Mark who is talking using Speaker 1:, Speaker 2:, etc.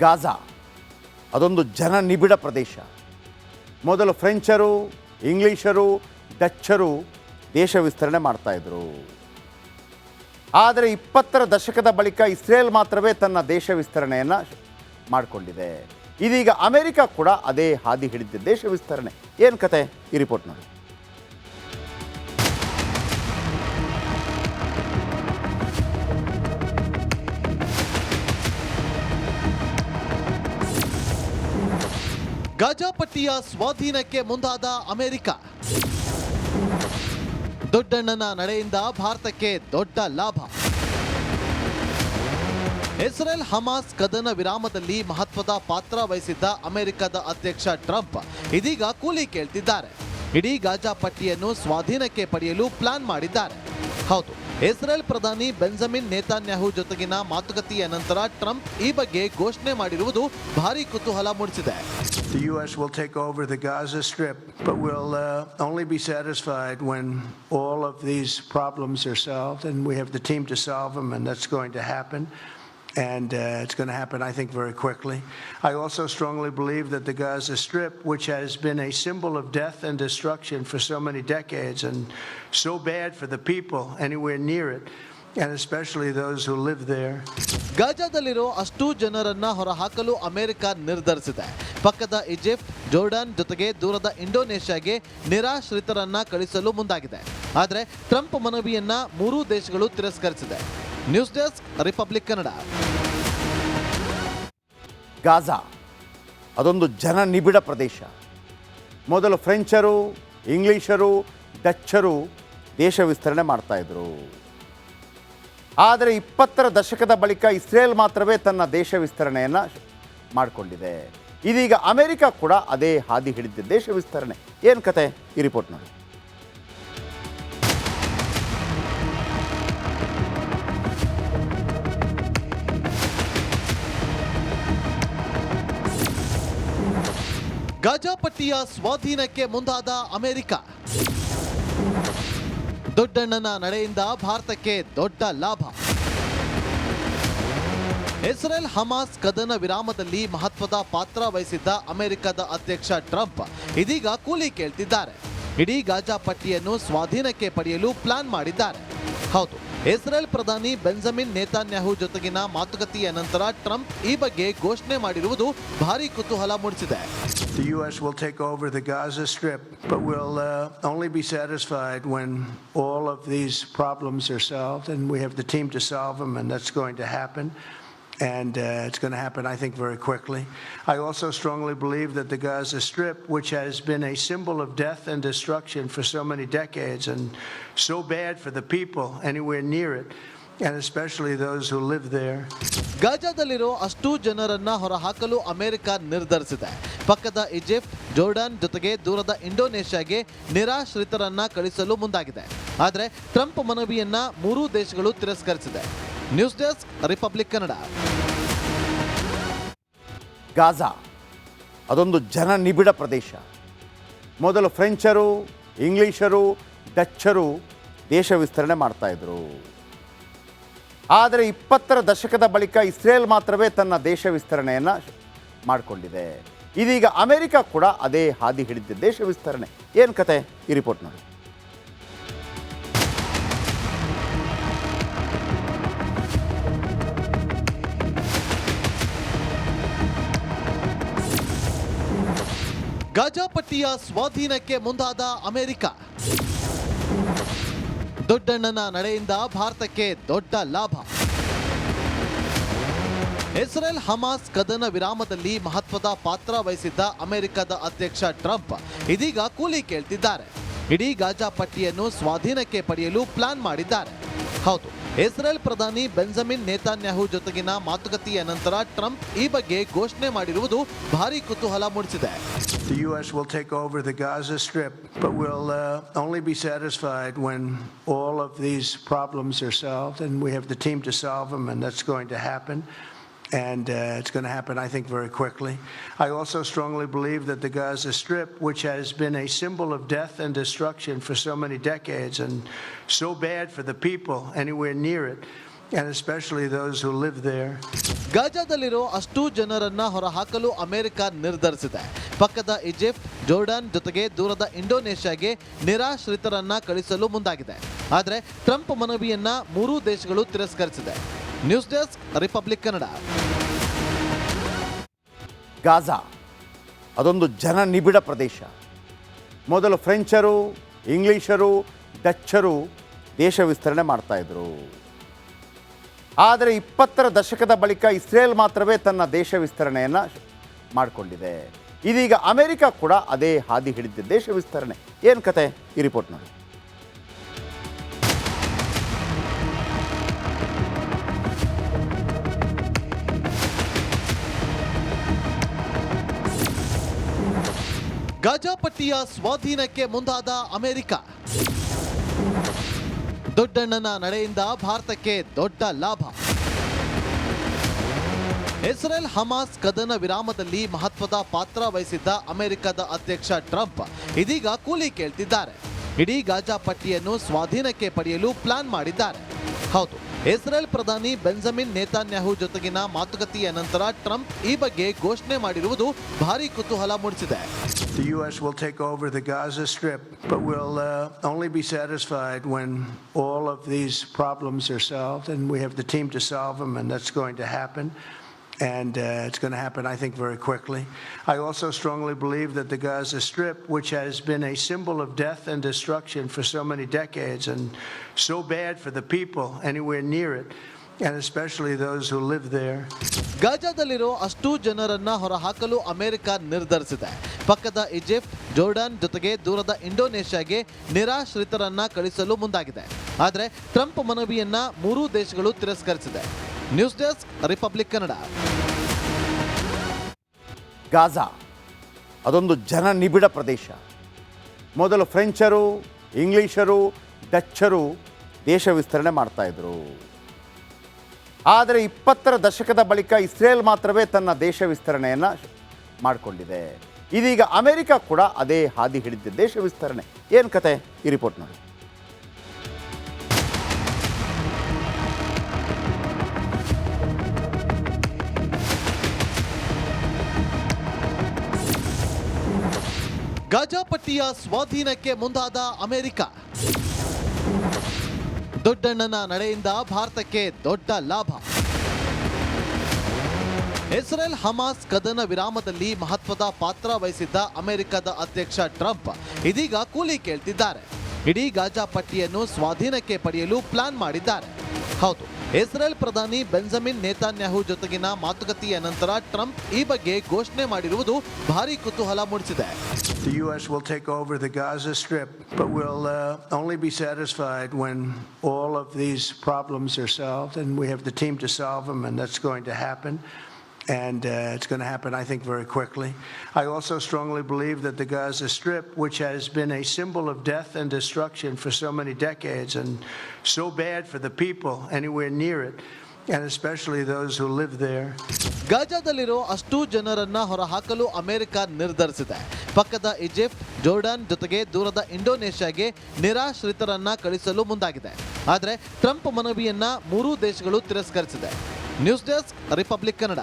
Speaker 1: Gaza ಅದೊಂದು ಜನನಿಬಿಡ ಪ್ರದೇಶ. ಮೊದಲು ಫ್ರೆಂಚರು, ಇಂಗ್ಲೀಷರು, ಡಚ್ಚರು ದೇಶ ವಿಸ್ತರಣೆ ಮಾಡ್ತಾಯಿದ್ರು. ಆದರೆ 20ರ ದಶಕದ ಬಳಿಕ ಇಸ್ರೇಲ್ ಮಾತ್ರವೇ ತನ್ನ ದೇಶ ವಿಸ್ತರಣೆಯನ್ನು ಮಾಡಿಕೊಂಡಿದೆ. ಇದೀಗ ಅಮೆರಿಕ ಕೂಡ ಅದೇ ಹಾದಿ ಹಿಡಿದಿದೆ ದೇಶ ವಿಸ್ತರಣೆ. ಏನು ಕತೆ ಈ ರಿಪೋರ್ಟ್ ನೋಡಿ.
Speaker 2: ಗಾಜಾಪಟ್ಟಿಯ ಸ್ವಾಧೀನಕ್ಕೆ ಮುಂದಾದ ಅಮೆರಿಕ. ದೊಡ್ಡಣ್ಣನ ನಡೆಯಿಂದ ಭಾರತಕ್ಕೆ ದೊಡ್ಡ ಲಾಭ. ಇಸ್ರೇಲ್ ಹಮಾಸ್ ಕದನ ವಿರಾಮದಲ್ಲಿ ಮಹತ್ವದ ಪಾತ್ರ ವಹಿಸಿದ್ದ ಅಮೆರಿಕದ ಅಧ್ಯಕ್ಷ ಟ್ರಂಪ್ ಇದೀಗ ಕೂಲಿ ಕೇಳ್ತಿದ್ದಾರೆ. ಇಡೀ ಗಾಜಾಪಟ್ಟಿಯನ್ನು ಸ್ವಾಧೀನಕ್ಕೆ ಪಡೆಯಲು ಪ್ಲಾನ್ ಮಾಡಿದ್ದಾರೆ. ಹೌದು, ಇಸ್ರೇಲ್ ಪ್ರಧಾನಿ ಬೆಂಜಮಿನ್ ನೇತಾನ್ಯಾಹು ಜೊತೆಗಿನ ಮಾತುಕತೆಯ ನಂತರ ಟ್ರಂಪ್ ಈ ಬಗ್ಗೆ ಘೋಷಣೆ ಮಾಡಿರುವುದು ಭಾರಿ ಕುತೂಹಲ ಮೂಡಿಸಿದೆ.
Speaker 3: The U.S. will take over the Gaza Strip, but we'll only be satisfied when all of these problems are solved, and we have the team to solve them, and that's going to happen. And it's going to happen, I think, very quickly. I also strongly believe that the Gaza Strip, which has been a symbol of death and destruction for so many decades and so bad for the people anywhere near it, and especially those who live there.
Speaker 2: ಗಾಜಾದಲ್ಲಿರೋ ಅಷ್ಟೂ ಜನರನ್ನ ಹೊರಹಾಕಲು America ನಿರ್ಧರಿಸಿದೆ. ಪಕ್ಕದ Egypt, Jordan ಜೊತೆಗೆ ದೂರದ ಇಂಡೋನೇಷ್ಯಾಗೆ ನಿರಾಶ್ರಿತರನ್ನ ಕಳಿಸಲು ಮುಂದಾಗಿದೆ. ಆದರೆ ಟ್ರಂಪ್ ಮನವಿಯನ್ನ ಮೂರೂ ದೇಶಗಳು ತಿರಸ್ಕರಿಸಿದೆ. News desk, Republic Kannada.
Speaker 1: Gaza ಅದೊಂದು ಜನನಿಬಿಡ ಪ್ರದೇಶ. ಮೊದಲು ಫ್ರೆಂಚರು, ಇಂಗ್ಲೀಷರು, ಡಚ್ಚರು ದೇಶ ವಿಸ್ತರಣೆ ಮಾಡ್ತಾಯಿದ್ರು. ಆದರೆ 20ರ ದಶಕದ ಬಳಿಕ ಇಸ್ರೇಲ್ ಮಾತ್ರವೇ ತನ್ನ ದೇಶ ವಿಸ್ತರಣೆಯನ್ನು ಮಾಡಿಕೊಂಡಿದೆ. ಇದೀಗ ಅಮೆರಿಕ ಕೂಡ ಅದೇ ಹಾದಿ ಹಿಡಿದಿದೆ ದೇಶ ವಿಸ್ತರಣೆ. ಏನು ಕತೆ ಈ ರಿಪೋರ್ಟ್ ನೋಡಿ.
Speaker 2: ಗಾಜಾಪಟ್ಟಿಯ ಸ್ವಾಧೀನಕ್ಕೆ ಮುಂದಾದ ಅಮೆರಿಕ. ದೊಡ್ಡಣ್ಣನ ನಡೆಯಿಂದ ಭಾರತಕ್ಕೆ ದೊಡ್ಡ ಲಾಭ. ಇಸ್ರೇಲ್ ಹಮಾಸ್ ಕದನ ವಿರಾಮದಲ್ಲಿ ಮಹತ್ವದ ಪಾತ್ರ ವಹಿಸಿದ್ದ ಅಮೆರಿಕದ ಅಧ್ಯಕ್ಷ ಟ್ರಂಪ್ ಇದೀಗ ಕೂಲಿ ಕೇಳ್ತಿದ್ದಾರೆ. ಇಡೀ ಗಾಜಾಪಟ್ಟಿಯನ್ನು ಸ್ವಾಧೀನಕ್ಕೆ ಪಡೆಯಲು ಪ್ಲಾನ್ ಮಾಡಿದ್ದಾರೆ. ಹೌದು, ಇಸ್ರೇಲ್ ಪ್ರಧಾನಿ ಬೆಂಜಮಿನ್ ನೇತಾನ್ಯಾಹು ಜೊತೆಗಿನ ಮಾತುಕತೆಯ ನಂತರ ಟ್ರಂಪ್ ಈ ಬಗ್ಗೆ ಘೋಷಣೆ ಮಾಡಿರುವುದು ಭಾರಿ ಕುತೂಹಲ ಮೂಡಿಸಿದೆ.
Speaker 3: The U.S. will take over the Gaza Strip, but we'll only be satisfied when all of these problems are solved, and we have the team to solve them, and that's going to happen. And it's going to happen, I think, very quickly. I also strongly believe that the Gaza Strip, which has been a symbol of death and destruction for so many decades and so bad for the people anywhere near it, and especially those who live there.
Speaker 2: ಗಾಜಾದಲ್ಲಿರೋ ಅಷ್ಟೂ ಜನರನ್ನ ಹೊರಹಾಕಲು America ನಿರ್ಧರಿಸಿದೆ. ಪಕ್ಕದ Egypt, Jordan ಜೊತೆಗೆ ದೂರದ ಇಂಡೋನೇಷ್ಯಾಗೆ ನಿರಾಶ್ರಿತರನ್ನ ಕಳಿಸಲು ಮುಂದಾಗಿದೆ. ಆದರೆ ಟ್ರಂಪ್ ಮನವಿಯನ್ನ ಮೂರೂ ದೇಶಗಳು ತಿರಸ್ಕರಿಸಿದೆ. News desk, Republic Kannada.
Speaker 1: Gaza ಅದೊಂದು ಜನನಿಬಿಡ ಪ್ರದೇಶ. ಮೊದಲು ಫ್ರೆಂಚರು, ಇಂಗ್ಲೀಷರು, ಡಚ್ಚರು ದೇಶ ವಿಸ್ತರಣೆ ಮಾಡ್ತಾಯಿದ್ರು. ಆದರೆ 20ರ ದಶಕದ ಬಳಿಕ ಇಸ್ರೇಲ್ ಮಾತ್ರವೇ ತನ್ನ ದೇಶ ವಿಸ್ತರಣೆಯನ್ನು ಮಾಡಿಕೊಂಡಿದೆ. ಇದೀಗ ಅಮೆರಿಕ ಕೂಡ ಅದೇ ಹಾದಿ ಹಿಡಿದಿದೆ ದೇಶ ವಿಸ್ತರಣೆ. ಏನು ಕತೆ ಈ ರಿಪೋರ್ಟ್ ನೋಡಿ.
Speaker 2: ಗಾಜಾಪಟ್ಟಿಯ ಸ್ವಾಧೀನಕ್ಕೆ ಮುಂದಾದ ಅಮೆರಿಕ. ದೊಡ್ಡಣ್ಣನ ನಡೆಯಿಂದ ಭಾರತಕ್ಕೆ ದೊಡ್ಡ ಲಾಭ. ಇಸ್ರೇಲ್ ಹಮಾಸ್ ಕದನ ವಿರಾಮದಲ್ಲಿ ಮಹತ್ವದ ಪಾತ್ರ ವಹಿಸಿದ್ದ ಅಮೆರಿಕದ ಅಧ್ಯಕ್ಷ ಟ್ರಂಪ್ ಇದೀಗ ಕೂಲಿ ಕೇಳ್ತಿದ್ದಾರೆ. ಇಡೀ ಗಾಜಾಪಟ್ಟಿಯನ್ನು ಸ್ವಾಧೀನಕ್ಕೆ ಪಡೆಯಲು ಪ್ಲಾನ್ ಮಾಡಿದ್ದಾರೆ. ಹೌದು, ಇಸ್ರೇಲ್ ಪ್ರಧಾನಿ ಬೆಂಜಮಿನ್ ನೇತಾನ್ಯಾಹು ಜೊತೆಗಿನ ಮಾತುಕತೆಯ ನಂತರ ಟ್ರಂಪ್ ಈ ಬಗ್ಗೆ ಘೋಷಣೆ ಮಾಡಿರುವುದು ಭಾರಿ ಕುತೂಹಲ ಮೂಡಿಸಿದೆ.
Speaker 3: The U.S. will take over the Gaza Strip, but we'll only be satisfied when all of these problems are solved, and we have the team to solve them, and that's going to happen. And it's going to happen, I think, very quickly. I also strongly believe that the Gaza Strip, which has been a symbol of death and destruction for so many decades and so bad for the people anywhere near it, and especially those who live there.
Speaker 2: ಗಾಜಾದಲ್ಲಿರೋ ಅಷ್ಟೂ ಜನರನ್ನ ಹೊರಹಾಕಲು America ನಿರ್ಧರಿಸಿದೆ. ಪಕ್ಕದ Egypt, Jordan ಜೊತೆಗೆ ದೂರದ ಇಂಡೋನೇಷ್ಯಾಗೆ ನಿರಾಶ್ರಿತರನ್ನ ಕಳಿಸಲು ಮುಂದಾಗಿದೆ. ಆದರೆ ಟ್ರಂಪ್ ಮನವಿಯನ್ನ ಮೂರೂ ದೇಶಗಳು ತಿರಸ್ಕರಿಸಿದೆ. News desk, Republic Kannada.
Speaker 1: Gaza ಅದೊಂದು ಜನನಿಬಿಡ ಪ್ರದೇಶ. ಮೊದಲು ಫ್ರೆಂಚರು, ಇಂಗ್ಲೀಷರು, ಡಚ್ಚರು ದೇಶ ವಿಸ್ತರಣೆ ಮಾಡ್ತಾಯಿದ್ರು. ಆದರೆ 20ರ ದಶಕದ ಬಳಿಕ ಇಸ್ರೇಲ್ ಮಾತ್ರವೇ ತನ್ನ ದೇಶ ವಿಸ್ತರಣೆಯನ್ನು ಮಾಡಿಕೊಂಡಿದೆ. ಇದೀಗ ಅಮೆರಿಕ ಕೂಡ ಅದೇ ಹಾದಿ ಹಿಡಿದಿದೆ, ದೇಶ ವಿಸ್ತರಣೆ. ಏನು ಕತೆ ಈ ರಿಪೋರ್ಟ್ ನೋಡಿ.
Speaker 2: ಗಾಜಾ ಪಟ್ಟಿಯ ಸ್ವಾಧೀನಕ್ಕೆ ಮುಂದಾದ ಅಮೆರಿಕ. ದೊಡ್ಡಣ್ಣನ ನಡೆಯಿಂದ ಭಾರತಕ್ಕೆ ದೊಡ್ಡ ಲಾಭ. ಇಸ್ರೇಲ್ ಹಮಾಸ್ ಕದನ ವಿರಾಮದಲ್ಲಿ ಮಹತ್ವದ ಪಾತ್ರ ವಹಿಸಿದ್ದ ಅಮೆರಿಕದ ಅಧ್ಯಕ್ಷ ಟ್ರಂಪ್ ಇದೀಗ ಕೂಲಿ ಕೇಳ್ತಿದ್ದಾರೆ. ಇಡೀ ಗಾಜಾ ಪಟ್ಟಿಯನ್ನು ಸ್ವಾಧೀನಕ್ಕೆ ಪಡೆಯಲು ಪ್ಲಾನ್ ಮಾಡಿದ್ದಾರೆ. ಹೌದು, ಇಸ್ರೇಲ್ ಪ್ರಧಾನಿ ಬೆಂಜಮಿನ್ ನೇತಾನ್ಯಾಹು ಜೊತೆಗಿನ ಮಾತುಕತೆಯ ನಂತರ ಟ್ರಂಪ್ ಈ ಬಗ್ಗೆ ಘೋಷಣೆ ಮಾಡಿರುವುದು ಭಾರೀ ಕುತೂಹಲ ಮೂಡಿಸಿದೆ.
Speaker 3: The U.S. will take over the Gaza Strip, but we'll only be satisfied when all of these problems are solved, and we have the team to solve them, and that's going to happen. And it's going to happen, I think, very quickly. I also strongly believe that the Gaza Strip, which has been a symbol of death and destruction for so many decades and so bad for the people anywhere near it, and especially those who live there.
Speaker 2: ಗಾಜಾದಲ್ಲಿರೋ ಅಷ್ಟೂ ಜನರನ್ನ ಹೊರಹಾಕಲು America ನಿರ್ಧರಿಸಿದೆ. ಪಕ್ಕದ Egypt, Jordan ಜೊತೆಗೆ ದೂರದ ಇಂಡೋನೇಷ್ಯಾಗೆ ನಿರಾಶ್ರಿತರನ್ನ ಕಳಿಸಲು ಮುಂದಾಗಿದೆ. ಆದರೆ ಟ್ರಂಪ್ ಮನವಿಯನ್ನ ಮೂರೂ ದೇಶಗಳು ತಿರಸ್ಕರಿಸಿದೆ. News desk, Republic Kannada.
Speaker 1: Gaza ಅದೊಂದು ಜನನಿಬಿಡ ಪ್ರದೇಶ. ಮೊದಲು ಫ್ರೆಂಚರು, ಇಂಗ್ಲೀಷರು, ಡಚ್ಚರು ದೇಶ ವಿಸ್ತರಣೆ ಮಾಡ್ತಾಯಿದ್ರು. ಆದರೆ 20ರ ದಶಕದ ಬಳಿಕ ಇಸ್ರೇಲ್ ಮಾತ್ರವೇ ತನ್ನ ದೇಶ ವಿಸ್ತರಣೆಯನ್ನು ಮಾಡಿಕೊಂಡಿದೆ. ಇದೀಗ ಅಮೆರಿಕ ಕೂಡ ಅದೇ ಹಾದಿ ಹಿಡಿದಿದೆ, ದೇಶ ವಿಸ್ತರಣೆ. ಏನು ಕತೆ ಈ ರಿಪೋರ್ಟ್ ನೋಡಿ.
Speaker 2: ಗಾಜಾ ಪಟ್ಟಿಯ ಸ್ವಾಧೀನಕ್ಕೆ ಮುಂದಾದ ಅಮೆರಿಕ. ದೊಡ್ಡಣ್ಣನ ನಡೆಯಿಂದ ಭಾರತಕ್ಕೆ ದೊಡ್ಡ ಲಾಭ. ಇಸ್ರೇಲ್ ಹಮಾಸ್ ಕದನ ವಿರಾಮದಲ್ಲಿ ಮಹತ್ವದ ಪಾತ್ರ ವಹಿಸಿದ್ದ ಅಮೆರಿಕದ ಅಧ್ಯಕ್ಷ ಟ್ರಂಪ್ ಇದೀಗ ಕೂಲಿ ಕೇಳ್ತಿದ್ದಾರೆ. ಇಡೀ ಗಾಜಾ ಪಟ್ಟಿಯನ್ನು ಸ್ವಾಧೀನಕ್ಕೆ ಪಡೆಯಲು ಪ್ಲಾನ್ ಮಾಡಿದ್ದಾರೆ. ಹೌದು, ಇಸ್ರೇಲ್ ಪ್ರಧಾನಿ ಬೆಂಜಮಿನ್ ನೇತಾನ್ಯಾಹು ಜೊತೆಗಿನ ಮಾತುಕತೆಯ ನಂತರ ಟ್ರಂಪ್ ಈ ಬಗ್ಗೆ ಘೋಷಣೆ ಮಾಡಿರುವುದು ಭಾರೀ ಕುತೂಹಲ ಮೂಡಿಸಿದೆ.
Speaker 3: The U.S. will take over the Gaza Strip, but we'll only be satisfied when all of these problems are solved, and we have the team to solve them, and that's going to happen. And it's going to happen, I think, very quickly. I also strongly believe that the Gaza Strip, which has been a symbol of death and destruction for so many decades and so bad for the people anywhere near it, and especially those who live there.
Speaker 2: ಗಾಜಾದಲ್ಲಿರೋ ಅಷ್ಟೂ ಜನರನ್ನ ಹೊರಹಾಕಲು America ನಿರ್ಧರಿಸಿದೆ. ಪಕ್ಕದ Egypt, Jordan ಜೊತೆಗೆ ದೂರದ ಇಂಡೋನೇಷ್ಯಾಗೆ ನಿರಾಶ್ರಿತರನ್ನ ಕಳಿಸಲು ಮುಂದಾಗಿದೆ. ಆದರೆ ಟ್ರಂಪ್ ಮನವಿಯನ್ನ ಮೂರೂ ದೇಶಗಳು ತಿರಸ್ಕರಿಸಿದೆ. News desk, Republic Kannada.